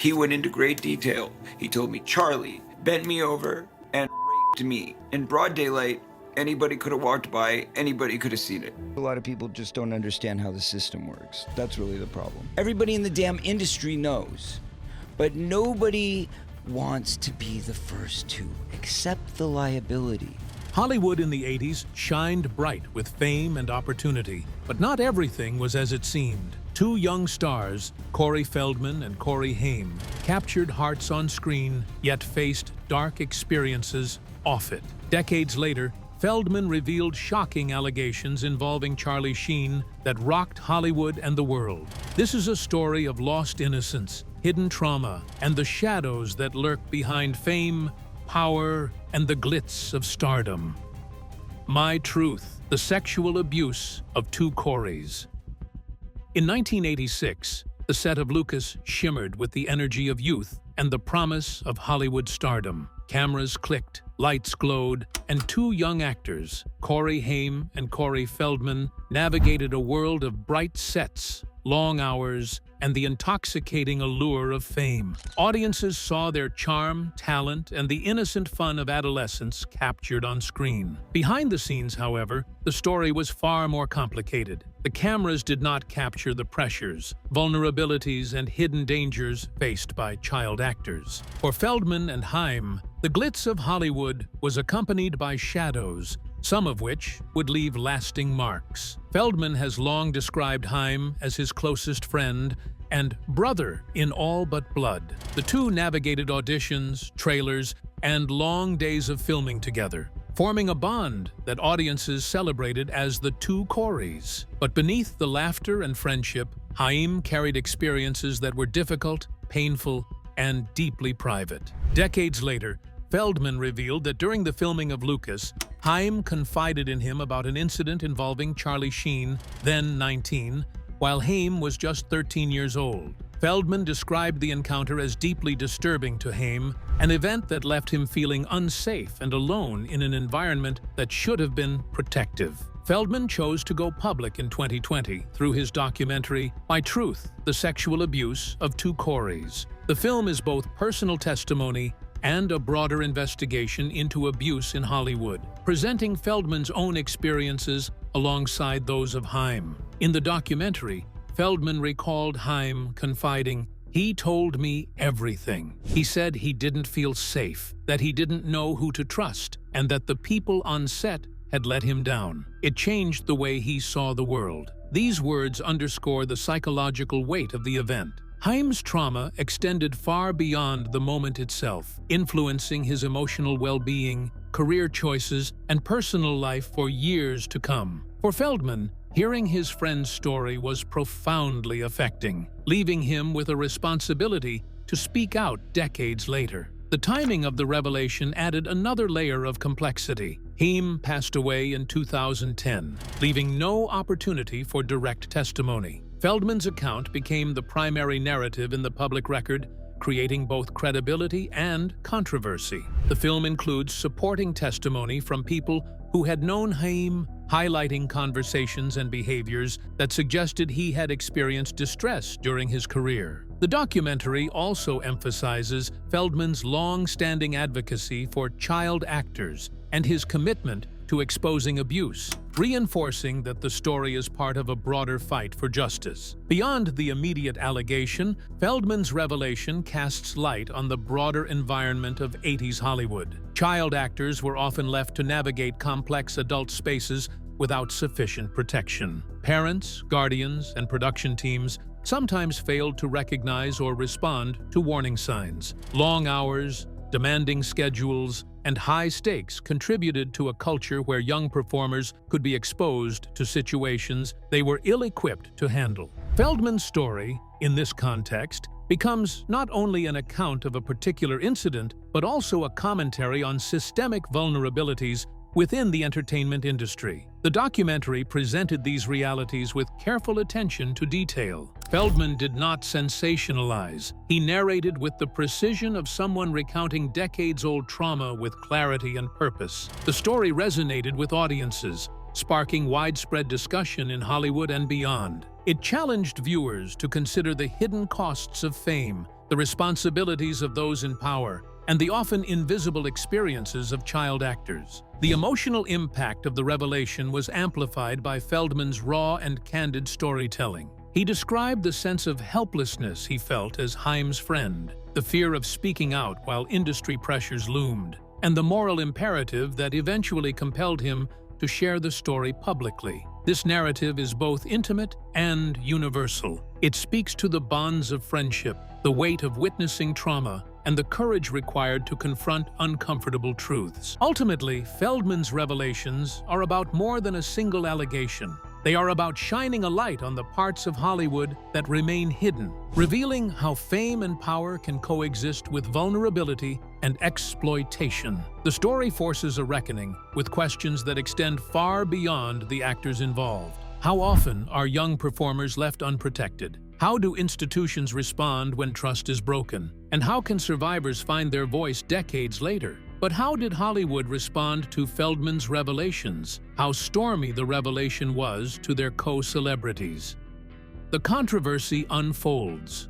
He went into great detail. He told me Charlie bent me over and raped me in broad daylight. Anybody could have walked by, anybody could have seen it. A lot of people just don't understand how the system works. That's really the problem. Everybody in the damn industry knows, but nobody wants to be the first to accept the liability. Hollywood in the 80s shined bright with fame and opportunity, but not everything was as it seemed. Two young stars, Corey Feldman and Corey Haim, captured hearts on screen, yet faced dark experiences off it. Decades later, Feldman revealed shocking allegations involving Charlie Sheen that rocked Hollywood and the world. This is a story of lost innocence, hidden trauma, and the shadows that lurk behind fame, power, and the glitz of stardom. My Truth: The Sexual Abuse of Two Coreys. In 1986, the set of Lucas shimmered with the energy of youth and the promise of Hollywood stardom. Cameras clicked, lights glowed, and two young actors, Corey Haim and Corey Feldman, navigated a world of bright sets, long hours, and the intoxicating allure of fame. Audiences saw their charm, talent, and the innocent fun of adolescence captured on screen. Behind the scenes, however, the story was far more complicated. The cameras did not capture the pressures, vulnerabilities, and hidden dangers faced by child actors. For Feldman and Haim, the glitz of Hollywood was accompanied by shadows, some of which would leave lasting marks. Feldman has long described Haim as his closest friend and brother in all but blood. The two navigated auditions, trailers, and long days of filming together, forming a bond that audiences celebrated as the two Coreys. But beneath the laughter and friendship, Haim carried experiences that were difficult, painful, and deeply private. Decades later, Feldman revealed that during the filming of Lucas, Haim confided in him about an incident involving Charlie Sheen, then 19, while Haim was just 13 years old. Feldman described the encounter as deeply disturbing to Haim, an event that left him feeling unsafe and alone in an environment that should have been protective. Feldman chose to go public in 2020 through his documentary, My Truth: The Sexual Abuse of Two Coreys. The film is both personal testimony and a broader investigation into abuse in Hollywood, presenting Feldman's own experiences alongside those of Haim. In the documentary, Feldman recalled Haim confiding, "He told me everything. He said he didn't feel safe, that he didn't know who to trust, and that the people on set had let him down. It changed the way he saw the world." These words underscore the psychological weight of the event. Haim's trauma extended far beyond the moment itself, influencing his emotional well-being, career choices, and personal life for years to come. For Feldman, hearing his friend's story was profoundly affecting, leaving him with a responsibility to speak out decades later. The timing of the revelation added another layer of complexity. Haim passed away in 2010, leaving no opportunity for direct testimony. Feldman's account became the primary narrative in the public record, creating both credibility and controversy. The film includes supporting testimony from people who had known Haim, highlighting conversations and behaviors that suggested he had experienced distress during his career. The documentary also emphasizes Feldman's long-standing advocacy for child actors and his commitment to exposing abuse, reinforcing that the story is part of a broader fight for justice. Beyond the immediate allegation, Feldman's revelation casts light on the broader environment of 80s Hollywood. Child actors were often left to navigate complex adult spaces without sufficient protection. Parents, guardians, and production teams sometimes failed to recognize or respond to warning signs. Long hours, demanding schedules, and high stakes contributed to a culture where young performers could be exposed to situations they were ill-equipped to handle. Feldman's story, in this context, becomes not only an account of a particular incident, but also a commentary on systemic vulnerabilities within the entertainment industry. The documentary presented these realities with careful attention to detail. Feldman did not sensationalize. He narrated with the precision of someone recounting decades-old trauma with clarity and purpose. The story resonated with audiences, sparking widespread discussion in Hollywood and beyond. It challenged viewers to consider the hidden costs of fame, the responsibilities of those in power, and the often invisible experiences of child actors. The emotional impact of the revelation was amplified by Feldman's raw and candid storytelling. He described the sense of helplessness he felt as Haim's friend, the fear of speaking out while industry pressures loomed, and the moral imperative that eventually compelled him to share the story publicly. This narrative is both intimate and universal. It speaks to the bonds of friendship, the weight of witnessing trauma, and the courage required to confront uncomfortable truths. Ultimately, Feldman's revelations are about more than a single allegation. They are about shining a light on the parts of Hollywood that remain hidden, revealing how fame and power can coexist with vulnerability and exploitation. The story forces a reckoning with questions that extend far beyond the actors involved. How often are young performers left unprotected? How do institutions respond when trust is broken? And how can survivors find their voice decades later? But how did Hollywood respond to Feldman's revelations? How stormy the revelation was to their co-celebrities? The controversy unfolds.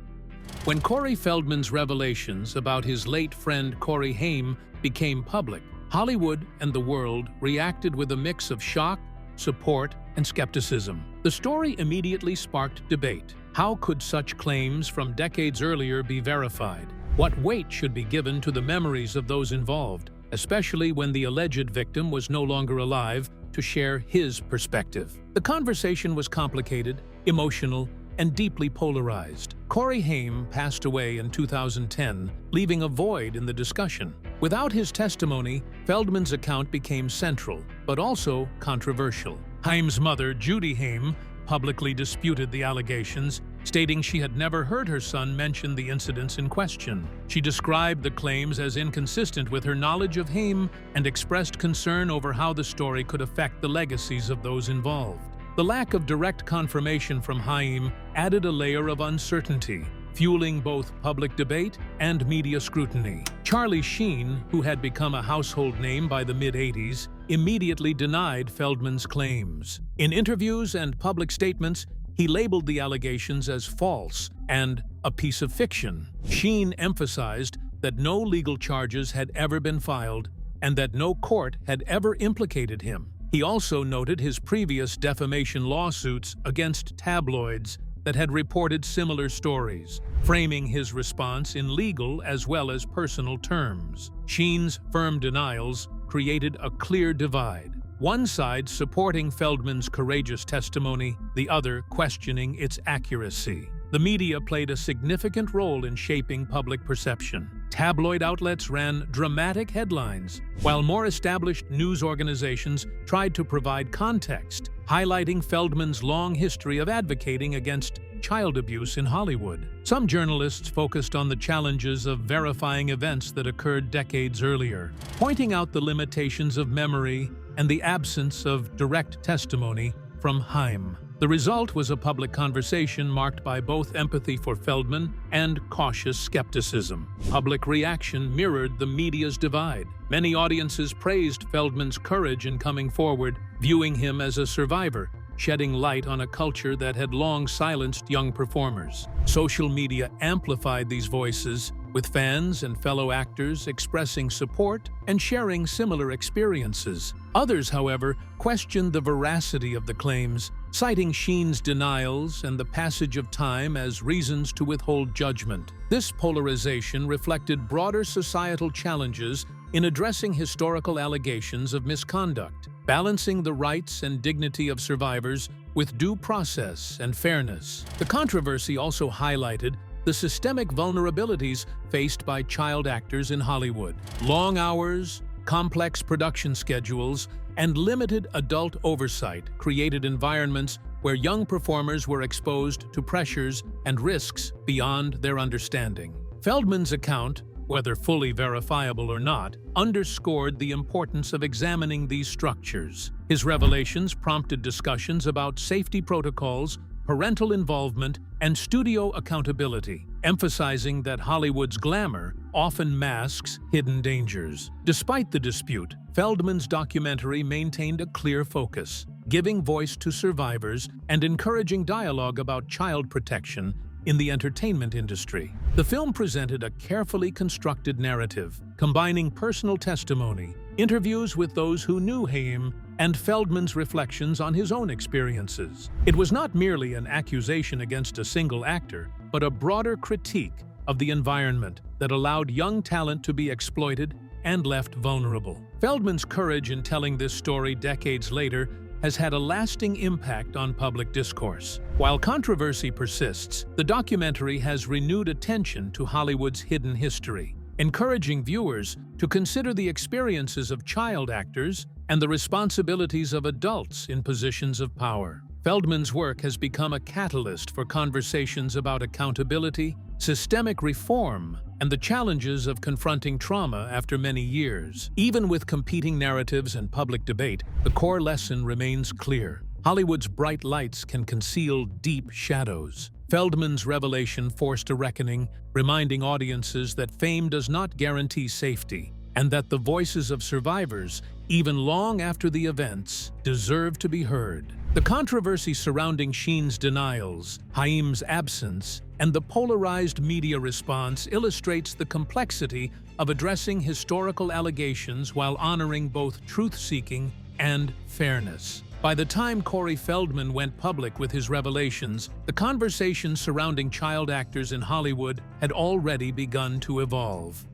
When Corey Feldman's revelations about his late friend Corey Haim became public, Hollywood and the world reacted with a mix of shock, support, and skepticism. The story immediately sparked debate. How could such claims from decades earlier be verified? What weight should be given to the memories of those involved, especially when the alleged victim was no longer alive to share his perspective? The conversation was complicated, emotional, and deeply polarized. Corey Haim passed away in 2010, leaving a void in the discussion. Without his testimony, Feldman's account became central, but also controversial. Haim's mother, Judy Haim, publicly disputed the allegations, stating she had never heard her son mention the incidents in question. She described the claims as inconsistent with her knowledge of Haim and expressed concern over how the story could affect the legacies of those involved. The lack of direct confirmation from Haim added a layer of uncertainty, fueling both public debate and media scrutiny. Charlie Sheen, who had become a household name by the mid-'80s, immediately denied Feldman's claims. In interviews and public statements, he labeled the allegations as false and a piece of fiction. Sheen emphasized that no legal charges had ever been filed and that no court had ever implicated him. He also noted his previous defamation lawsuits against tabloids that had reported similar stories, framing his response in legal as well as personal terms. Sheen's firm denials created a clear divide. One side supporting Feldman's courageous testimony, the other questioning its accuracy. The media played a significant role in shaping public perception. Tabloid outlets ran dramatic headlines, while more established news organizations tried to provide context, highlighting Feldman's long history of advocating against child abuse in Hollywood. Some journalists focused on the challenges of verifying events that occurred decades earlier, pointing out the limitations of memory and the absence of direct testimony from Haim. The result was a public conversation marked by both empathy for Feldman and cautious skepticism. Public reaction mirrored the media's divide. Many audiences praised Feldman's courage in coming forward, viewing him as a survivor, shedding light on a culture that had long silenced young performers. Social media amplified these voices, with fans and fellow actors expressing support and sharing similar experiences. Others, however, questioned the veracity of the claims, citing Sheen's denials and the passage of time as reasons to withhold judgment. This polarization reflected broader societal challenges in addressing historical allegations of misconduct, balancing the rights and dignity of survivors with due process and fairness. The controversy also highlighted the systemic vulnerabilities faced by child actors in Hollywood. Long hours, complex production schedules, and limited adult oversight created environments where young performers were exposed to pressures and risks beyond their understanding. Feldman's account, whether fully verifiable or not, underscored the importance of examining these structures. His revelations prompted discussions about safety protocols, parental involvement, and studio accountability, emphasizing that Hollywood's glamour often masks hidden dangers. Despite the dispute, Feldman's documentary maintained a clear focus, giving voice to survivors and encouraging dialogue about child protection in the entertainment industry. The film presented a carefully constructed narrative, combining personal testimony, interviews with those who knew Haim, and Feldman's reflections on his own experiences. It was not merely an accusation against a single actor, but a broader critique of the environment that allowed young talent to be exploited and left vulnerable. Feldman's courage in telling this story decades later has had a lasting impact on public discourse. While controversy persists, the documentary has renewed attention to Hollywood's hidden history, encouraging viewers to consider the experiences of child actors and the responsibilities of adults in positions of power. Feldman's work has become a catalyst for conversations about accountability, systemic reform, and the challenges of confronting trauma after many years. Even with competing narratives and public debate, the core lesson remains clear. Hollywood's bright lights can conceal deep shadows. Feldman's revelation forced a reckoning, reminding audiences that fame does not guarantee safety, and that the voices of survivors, even long after the events, deserve to be heard. The controversy surrounding Sheen's denials, Haim's absence, and the polarized media response illustrates the complexity of addressing historical allegations while honoring both truth-seeking and fairness. By the time Corey Feldman went public with his revelations, the conversation surrounding child actors in Hollywood had already begun to evolve.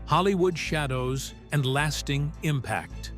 Hollywood shadows and lasting impact.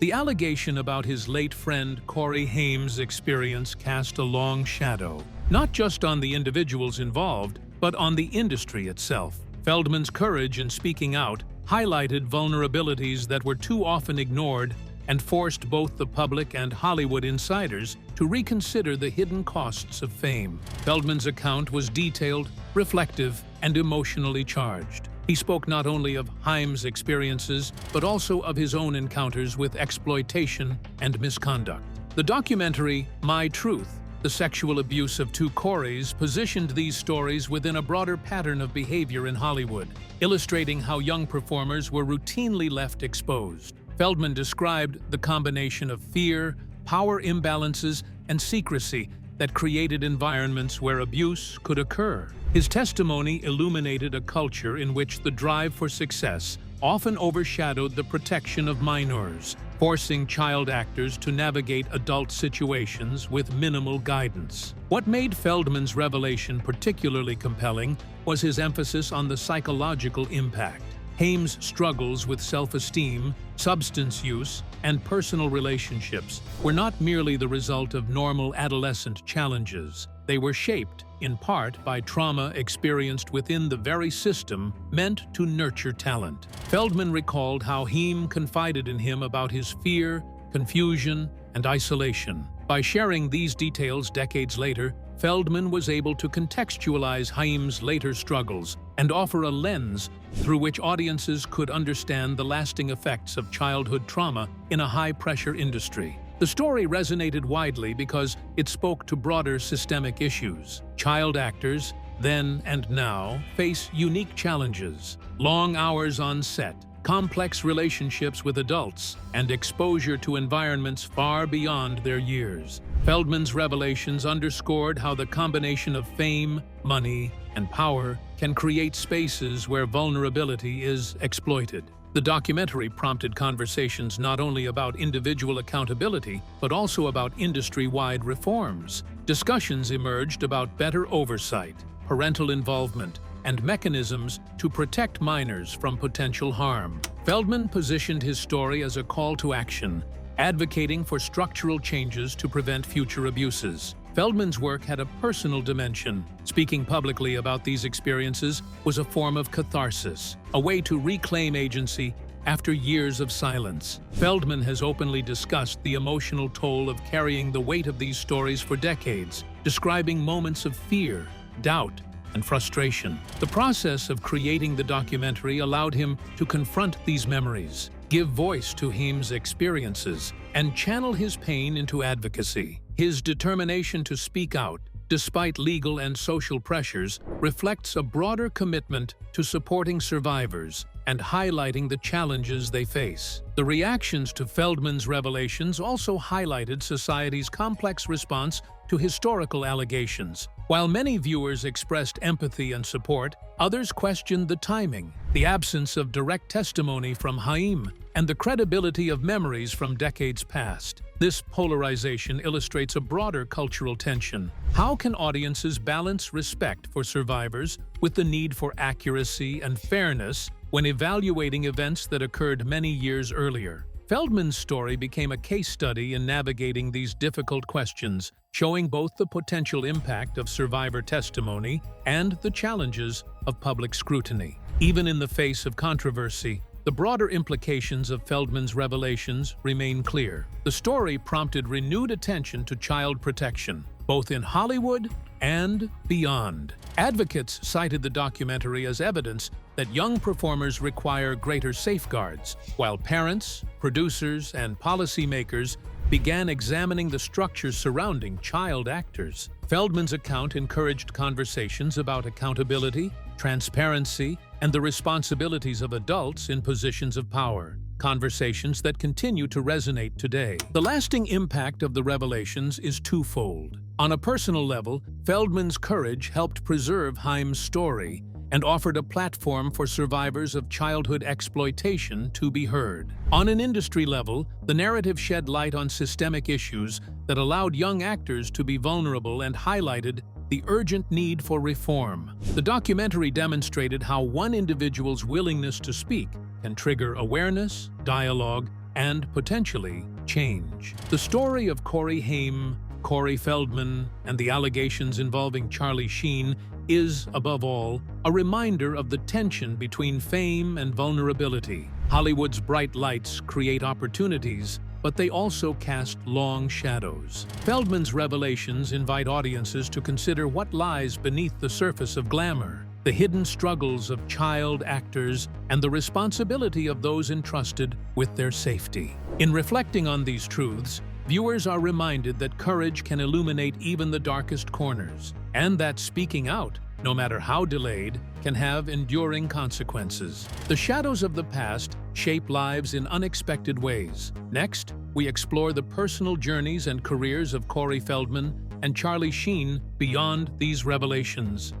The allegation about his late friend Corey Haim's experience cast a long shadow, not just on the individuals involved, but on the industry itself. Feldman's courage in speaking out highlighted vulnerabilities that were too often ignored and forced both the public and Hollywood insiders to reconsider the hidden costs of fame. Feldman's account was detailed, reflective, and emotionally charged. He spoke not only of Haim's experiences, but also of his own encounters with exploitation and misconduct. The documentary, My Truth: The Sexual Abuse of Two Coreys, positioned these stories within a broader pattern of behavior in Hollywood, illustrating how young performers were routinely left exposed. Feldman described the combination of fear, power imbalances, and secrecy that created environments where abuse could occur. His testimony illuminated a culture in which the drive for success often overshadowed the protection of minors, forcing child actors to navigate adult situations with minimal guidance. What made Feldman's revelation particularly compelling was his emphasis on the psychological impact. Haim's struggles with self-esteem, substance use, and personal relationships were not merely the result of normal adolescent challenges. They were shaped, in part, by trauma experienced within the very system meant to nurture talent. Feldman recalled how Haim confided in him about his fear, confusion, and isolation. By sharing these details decades later, Feldman was able to contextualize Haim's later struggles and offer a lens through which audiences could understand the lasting effects of childhood trauma in a high-pressure industry. The story resonated widely because it spoke to broader systemic issues. Child actors, then and now, face unique challenges: long hours on set, complex relationships with adults, and exposure to environments far beyond their years. Feldman's revelations underscored how the combination of fame, money, and power can create spaces where vulnerability is exploited. The documentary prompted conversations not only about individual accountability, but also about industry-wide reforms. Discussions emerged about better oversight, parental involvement, and mechanisms to protect minors from potential harm. Feldman positioned his story as a call to action, advocating for structural changes to prevent future abuses. Feldman's work had a personal dimension. Speaking publicly about these experiences was a form of catharsis, a way to reclaim agency after years of silence. Feldman has openly discussed the emotional toll of carrying the weight of these stories for decades, describing moments of fear, doubt, and frustration. The process of creating the documentary allowed him to confront these memories, give voice to Haim's experiences, and channel his pain into advocacy. His determination to speak out, despite legal and social pressures, reflects a broader commitment to supporting survivors and highlighting the challenges they face. The reactions to Feldman's revelations also highlighted society's complex response to historical allegations. While many viewers expressed empathy and support, others questioned the timing, the absence of direct testimony from Haim, and the credibility of memories from decades past. This polarization illustrates a broader cultural tension. How can audiences balance respect for survivors with the need for accuracy and fairness when evaluating events that occurred many years earlier? Feldman's story became a case study in navigating these difficult questions, showing both the potential impact of survivor testimony and the challenges of public scrutiny. Even in the face of controversy, the broader implications of Feldman's revelations remain clear. The story prompted renewed attention to child protection, both in Hollywood and beyond. Advocates cited the documentary as evidence that young performers require greater safeguards, while parents, producers, and policymakers began examining the structures surrounding child actors. Feldman's account encouraged conversations about accountability, transparency, and the responsibilities of adults in positions of power, conversations that continue to resonate today. The lasting impact of the revelations is twofold. On a personal level, Feldman's courage helped preserve Haim's story and offered a platform for survivors of childhood exploitation to be heard. On an industry level, the narrative shed light on systemic issues that allowed young actors to be vulnerable and highlighted the urgent need for reform. The documentary demonstrated how one individual's willingness to speak can trigger awareness, dialogue, and potentially change. The story of Corey Haim, Corey Feldman, and the allegations involving Charlie Sheen is, above all, a reminder of the tension between fame and vulnerability. Hollywood's bright lights create opportunities, but they also cast long shadows. Feldman's revelations invite audiences to consider what lies beneath the surface of glamour, the hidden struggles of child actors, and the responsibility of those entrusted with their safety. In reflecting on these truths, viewers are reminded that courage can illuminate even the darkest corners, and that speaking out, no matter how delayed, can have enduring consequences. The shadows of the past shape lives in unexpected ways. Next, we explore the personal journeys and careers of Corey Feldman and Charlie Sheen beyond these revelations.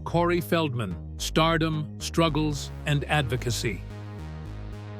Corey Feldman, stardom, struggles, and advocacy.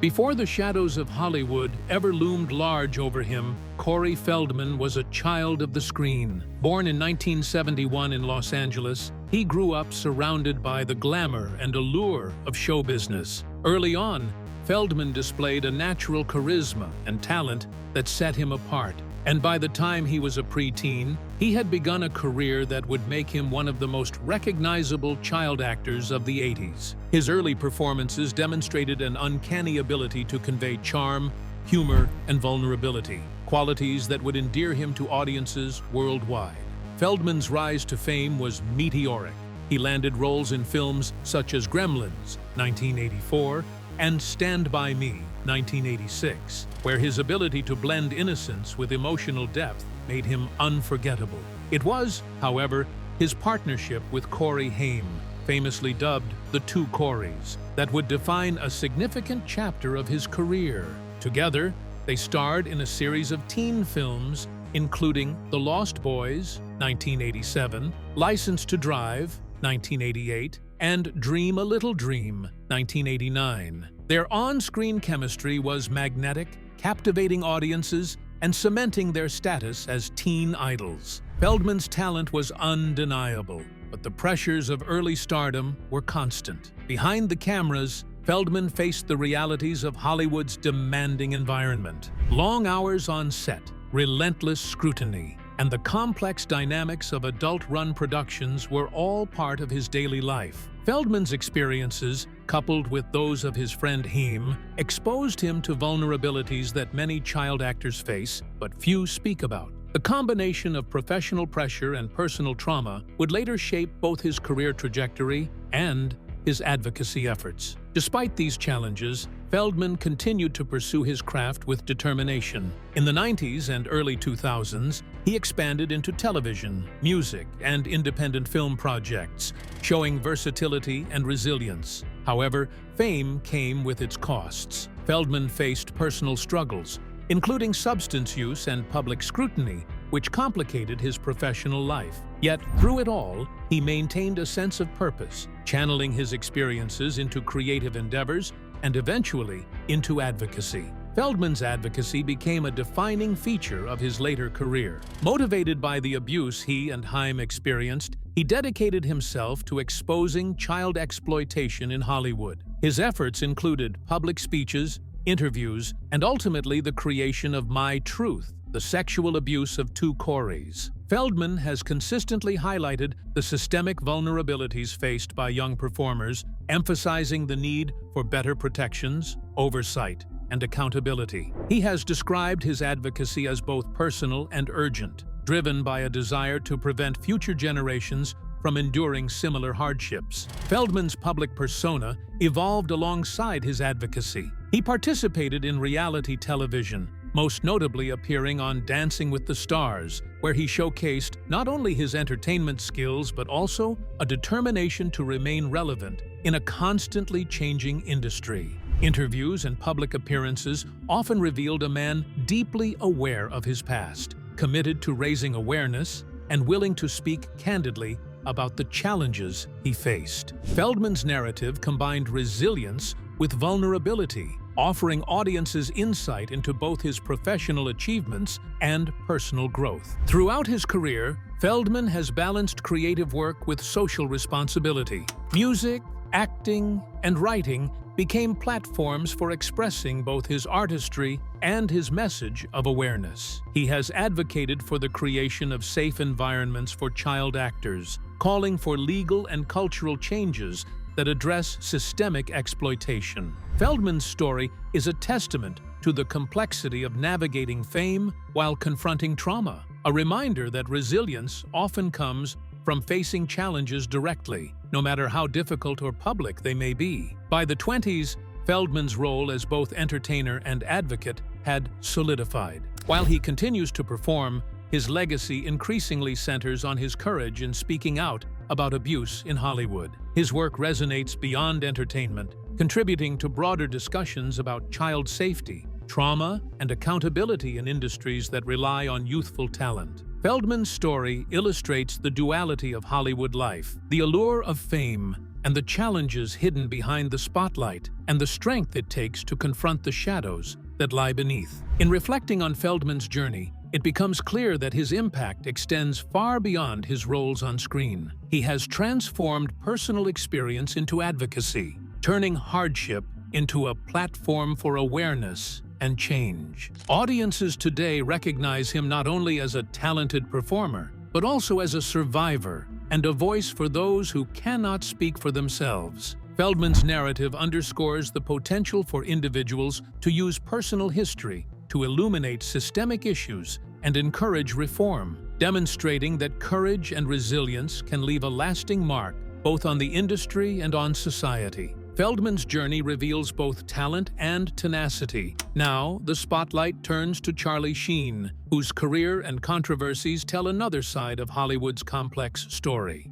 Before the shadows of Hollywood ever loomed large over him, Corey Feldman was a child of the screen. Born in 1971 in Los Angeles, he grew up surrounded by the glamour and allure of show business. Early on, Feldman displayed a natural charisma and talent that set him apart. And by the time he was a preteen, he had begun a career that would make him one of the most recognizable child actors of the 80s. His early performances demonstrated an uncanny ability to convey charm, humor, and vulnerability, qualities that would endear him to audiences worldwide. Feldman's rise to fame was meteoric. He landed roles in films such as Gremlins, 1984, and Stand By Me, 1986, where his ability to blend innocence with emotional depth made him unforgettable. It was, however, his partnership with Corey Haim, famously dubbed the Two Coreys, that would define a significant chapter of his career. Together, they starred in a series of teen films, including The Lost Boys, 1987, License to Drive, 1988, and Dream a Little Dream, 1989. Their on-screen chemistry was magnetic, captivating audiences and cementing their status as teen idols. Feldman's talent was undeniable, but the pressures of early stardom were constant. Behind the cameras, Feldman faced the realities of Hollywood's demanding environment. Long hours on set, relentless scrutiny, and the complex dynamics of adult-run productions were all part of his daily life. Feldman's experiences, coupled with those of his friend Haim, exposed him to vulnerabilities that many child actors face, but few speak about. The combination of professional pressure and personal trauma would later shape both his career trajectory and his advocacy efforts. Despite these challenges, Feldman continued to pursue his craft with determination. In the 90s and early 2000s, he expanded into television, music, and independent film projects, showing versatility and resilience. However, fame came with its costs. Feldman faced personal struggles, including substance use and public scrutiny, which complicated his professional life. Yet, through it all, he maintained a sense of purpose, channeling his experiences into creative endeavors and eventually into advocacy. Feldman's advocacy became a defining feature of his later career. Motivated by the abuse he and Haim experienced, he dedicated himself to exposing child exploitation in Hollywood. His efforts included public speeches, interviews, and ultimately the creation of My Truth, the sexual abuse of two Coreys. Feldman has consistently highlighted the systemic vulnerabilities faced by young performers, emphasizing the need for better protections, oversight, and accountability. He has described his advocacy as both personal and urgent, driven by a desire to prevent future generations from enduring similar hardships. Feldman's public persona evolved alongside his advocacy. He participated in reality television, most notably appearing on Dancing with the Stars, where he showcased not only his entertainment skills but also a determination to remain relevant in a constantly changing industry. Interviews and public appearances often revealed a man deeply aware of his past, committed to raising awareness, and willing to speak candidly about the challenges he faced. Feldman's narrative combined resilience with vulnerability, offering audiences insight into both his professional achievements and personal growth. Throughout his career, Feldman has balanced creative work with social responsibility. Music, acting, and writing became platforms for expressing both his artistry and his message of awareness. He has advocated for the creation of safe environments for child actors, calling for legal and cultural changes that address systemic exploitation. Feldman's story is a testament to the complexity of navigating fame while confronting trauma, a reminder that resilience often comes from facing challenges directly, no matter how difficult or public they may be. By the 20s, Feldman's role as both entertainer and advocate had solidified. While he continues to perform, his legacy increasingly centers on his courage in speaking out about abuse in Hollywood. His work resonates beyond entertainment, contributing to broader discussions about child safety, trauma, and accountability in industries that rely on youthful talent. Feldman's story illustrates the duality of Hollywood life, the allure of fame, and the challenges hidden behind the spotlight, and the strength it takes to confront the shadows that lie beneath. In reflecting on Feldman's journey, it becomes clear that his impact extends far beyond his roles on screen. He has transformed personal experience into advocacy, turning hardship into a platform for awareness and change. Audiences today recognize him not only as a talented performer, but also as a survivor and a voice for those who cannot speak for themselves. Feldman's narrative underscores the potential for individuals to use personal history to illuminate systemic issues and encourage reform, demonstrating that courage and resilience can leave a lasting mark both on the industry and on society. Feldman's journey reveals both talent and tenacity. Now, the spotlight turns to Charlie Sheen, whose career and controversies tell another side of Hollywood's complex story.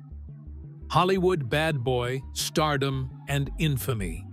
Hollywood bad boy, stardom, and infamy.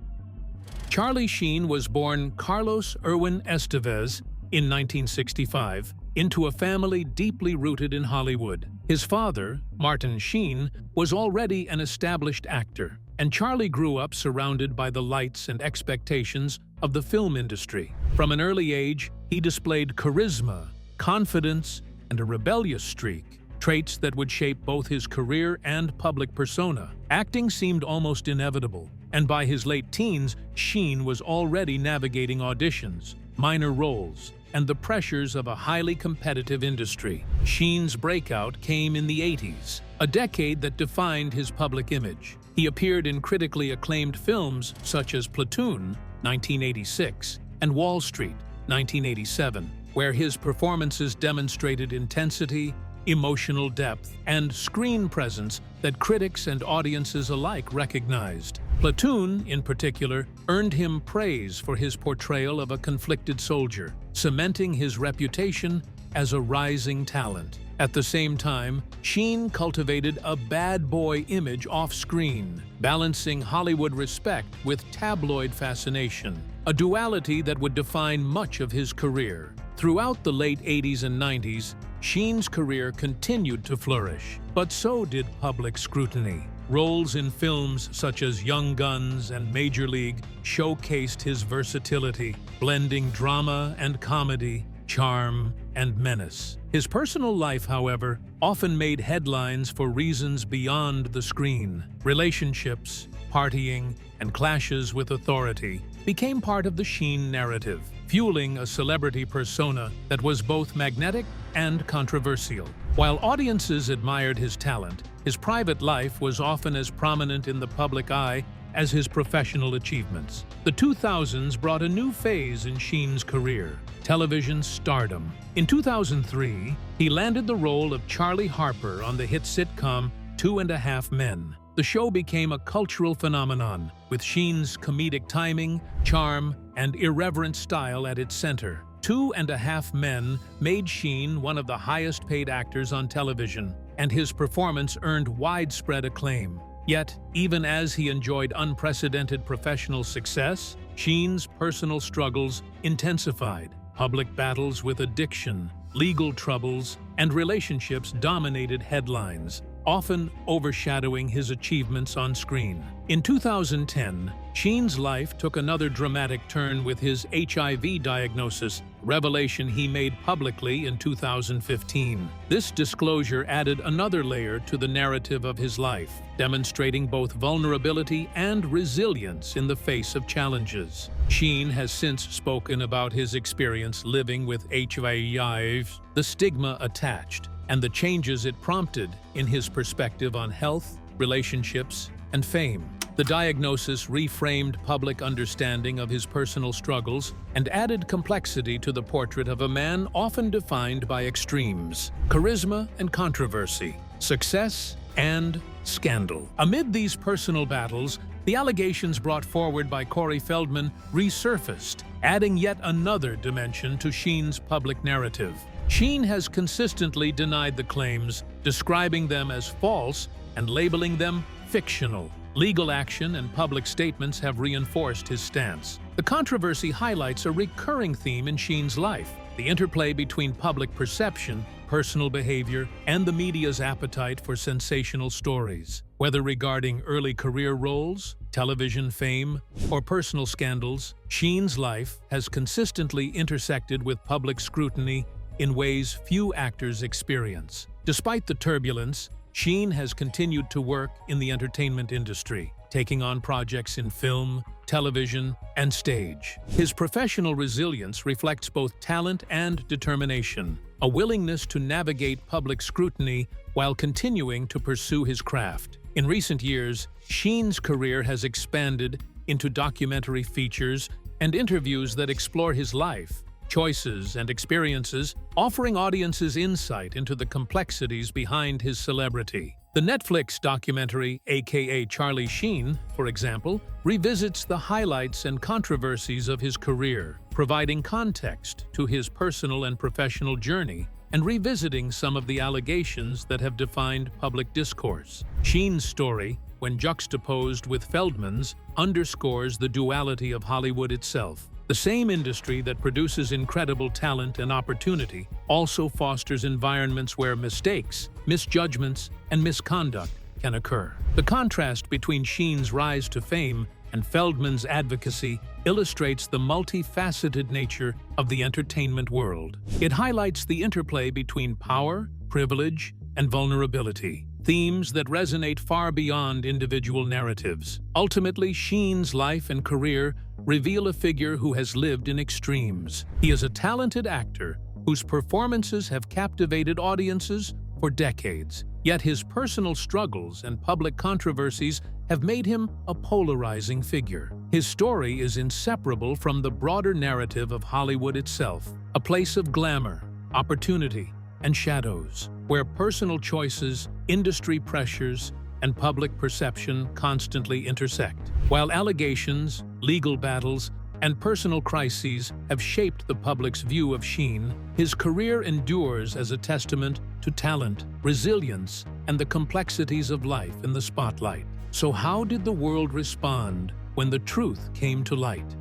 Charlie Sheen was born Carlos Erwin Estevez in 1965 into a family deeply rooted in Hollywood. His father, Martin Sheen, was already an established actor, and Charlie grew up surrounded by the lights and expectations of the film industry. From an early age, he displayed charisma, confidence, and a rebellious streak, traits that would shape both his career and public persona. Acting seemed almost inevitable, and by his late teens, Sheen was already navigating auditions, minor roles, and the pressures of a highly competitive industry. Sheen's breakout came in the 80s, a decade that defined his public image. He appeared in critically acclaimed films such as Platoon, 1986, and Wall Street, 1987, where his performances demonstrated intensity, emotional depth, and screen presence that critics and audiences alike recognized. Platoon, in particular, earned him praise for his portrayal of a conflicted soldier, cementing his reputation as a rising talent. At the same time, Sheen cultivated a bad boy image off-screen, balancing Hollywood respect with tabloid fascination, a duality that would define much of his career. Throughout the late 80s and 90s, Sheen's career continued to flourish, but so did public scrutiny. Roles in films such as Young Guns and Major League showcased his versatility, blending drama and comedy, charm and menace. His personal life, however, often made headlines for reasons beyond the screen. Relationships, partying, and clashes with authority became part of the Sheen narrative, fueling a celebrity persona that was both magnetic and controversial. While audiences admired his talent, his private life was often as prominent in the public eye as his professional achievements. The 2000s brought a new phase in Sheen's career: television stardom. In 2003, he landed the role of Charlie Harper on the hit sitcom 2.5 Men. The show became a cultural phenomenon, with Sheen's comedic timing, charm, and irreverent style at its center. 2.5 Men made Sheen one of the highest-paid actors on television, and his performance earned widespread acclaim. Yet, even as he enjoyed unprecedented professional success, Sheen's personal struggles intensified. Public battles with addiction, legal troubles, and relationships dominated headlines, often overshadowing his achievements on screen. In 2010, Sheen's life took another dramatic turn with his HIV diagnosis, a revelation he made publicly in 2015. This disclosure added another layer to the narrative of his life, demonstrating both vulnerability and resilience in the face of challenges. Sheen has since spoken about his experience living with HIV, the stigma attached, and the changes it prompted in his perspective on health, relationships, and fame. The diagnosis reframed public understanding of his personal struggles and added complexity to the portrait of a man often defined by extremes: charisma and controversy, success and scandal. Amid these personal battles, the allegations brought forward by Corey Feldman resurfaced, adding yet another dimension to Sheen's public narrative. Sheen has consistently denied the claims, describing them as false and labeling them fictional. Legal action and public statements have reinforced his stance. The controversy highlights a recurring theme in Sheen's life: the interplay between public perception, personal behavior, and the media's appetite for sensational stories. Whether regarding early career roles, television fame, or personal scandals, Sheen's life has consistently intersected with public scrutiny in ways few actors experience. Despite the turbulence, Sheen has continued to work in the entertainment industry, taking on projects in film, television, and stage. His professional resilience reflects both talent and determination, a willingness to navigate public scrutiny while continuing to pursue his craft. In recent years, Sheen's career has expanded into documentary features and interviews that explore his life, choices, and experiences, offering audiences insight into the complexities behind his celebrity. The Netflix documentary, aka Charlie Sheen, for example, revisits the highlights and controversies of his career, providing context to his personal and professional journey and revisiting some of the allegations that have defined public discourse. Sheen's story, when juxtaposed with Feldman's, underscores the duality of Hollywood itself. The same industry that produces incredible talent and opportunity also fosters environments where mistakes, misjudgments, and misconduct can occur. The contrast between Sheen's rise to fame and Feldman's advocacy illustrates the multifaceted nature of the entertainment world. It highlights the interplay between power, privilege, and vulnerability, themes that resonate far beyond individual narratives. Ultimately, Sheen's life and career reveal a figure who has lived in extremes. He is a talented actor whose performances have captivated audiences for decades, yet his personal struggles and public controversies have made him a polarizing figure. His story is inseparable from the broader narrative of Hollywood itself, a place of glamour, opportunity, and shadows, where personal choices, industry pressures, and public perception constantly intersect. While allegations, legal battles, and personal crises have shaped the public's view of Sheen, his career endures as a testament to talent, resilience, and the complexities of life in the spotlight. So how did the world respond when the truth came to light?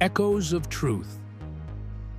Echoes of truth.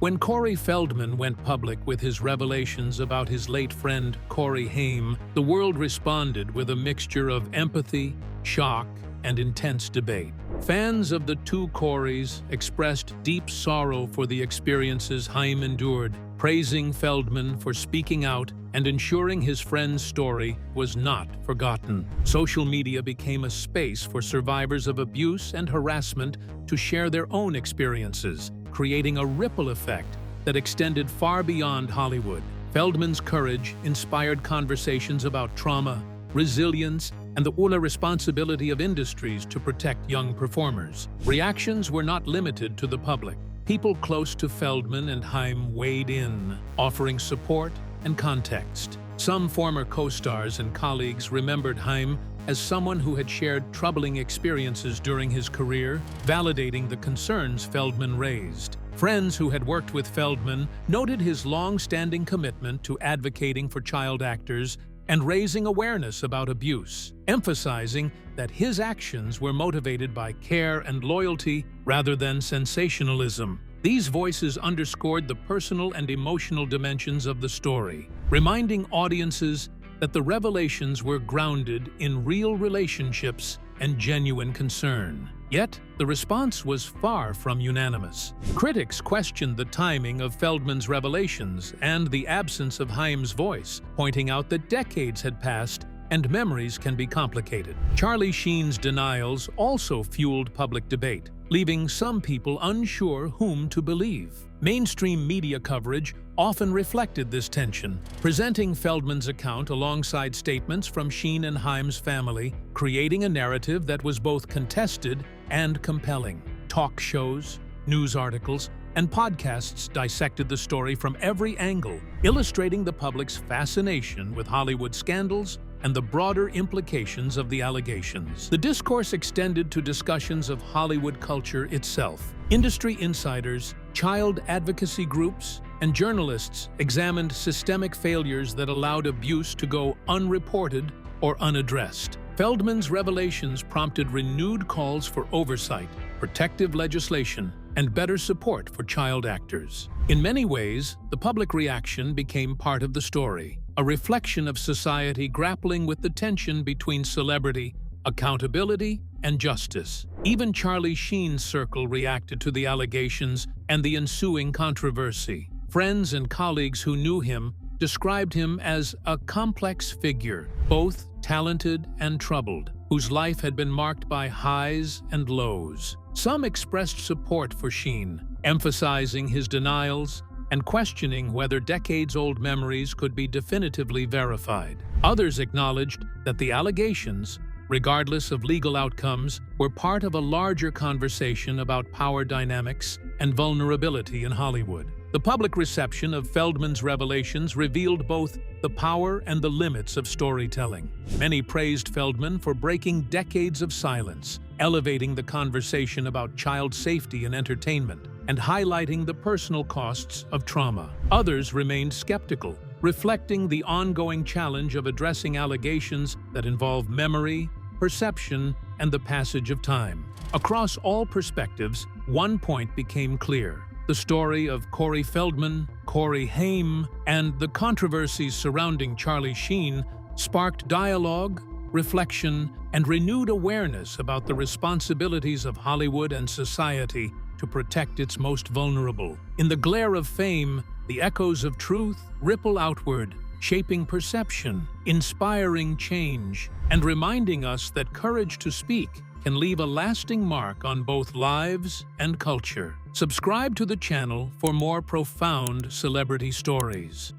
When Corey Feldman went public with his revelations about his late friend Corey Haim, the world responded with a mixture of empathy, shock, and intense debate. Fans of the two Coreys expressed deep sorrow for the experiences Haim endured, praising Feldman for speaking out and ensuring his friend's story was not forgotten. Social media became a space for survivors of abuse and harassment to share their own experiences, creating a ripple effect that extended far beyond Hollywood. Feldman's courage inspired conversations about trauma, resilience, and the responsibility of industries to protect young performers. Reactions were not limited to the public. People close to Feldman and Haim weighed in, offering support and context. Some former co-stars and colleagues remembered Haim as someone who had shared troubling experiences during his career, validating the concerns Feldman raised. Friends who had worked with Feldman noted his long-standing commitment to advocating for child actors and raising awareness about abuse, emphasizing that his actions were motivated by care and loyalty rather than sensationalism. These voices underscored the personal and emotional dimensions of the story, reminding audiences that the revelations were grounded in real relationships and genuine concern. Yet, the response was far from unanimous. Critics questioned the timing of Feldman's revelations and the absence of Haim's voice, pointing out that decades had passed and memories can be complicated. Charlie Sheen's denials also fueled public debate, leaving some people unsure whom to believe. Mainstream media coverage often reflected this tension, presenting Feldman's account alongside statements from Sheen and Haim's family, creating a narrative that was both contested and compelling. Talk shows, news articles, and podcasts dissected the story from every angle, illustrating the public's fascination with Hollywood scandals and the broader implications of the allegations. The discourse extended to discussions of Hollywood culture itself. Industry insiders, child advocacy groups, and journalists examined systemic failures that allowed abuse to go unreported or unaddressed. Feldman's revelations prompted renewed calls for oversight, protective legislation, and better support for child actors. In many ways, the public reaction became part of the story, a reflection of society grappling with the tension between celebrity, accountability, and justice. Even Charlie Sheen's circle reacted to the allegations and the ensuing controversy. Friends and colleagues who knew him described him as a complex figure, both talented and troubled, whose life had been marked by highs and lows. Some expressed support for Sheen, emphasizing his denials and questioning whether decades-old memories could be definitively verified. Others acknowledged that the allegations, regardless of legal outcomes, were part of a larger conversation about power dynamics and vulnerability in Hollywood. The public reception of Feldman's revelations revealed both the power and the limits of storytelling. Many praised Feldman for breaking decades of silence, elevating the conversation about child safety and entertainment, and highlighting the personal costs of trauma. Others remained skeptical, reflecting the ongoing challenge of addressing allegations that involve memory, perception, and the passage of time. Across all perspectives, one point became clear. The story of Corey Feldman, Corey Haim, and the controversies surrounding Charlie Sheen sparked dialogue, reflection, and renewed awareness about the responsibilities of Hollywood and society to protect its most vulnerable. In the glare of fame, the echoes of truth ripple outward, shaping perception, inspiring change, and reminding us that courage to speak can leave a lasting mark on both lives and culture. Subscribe to the channel for more profound celebrity stories.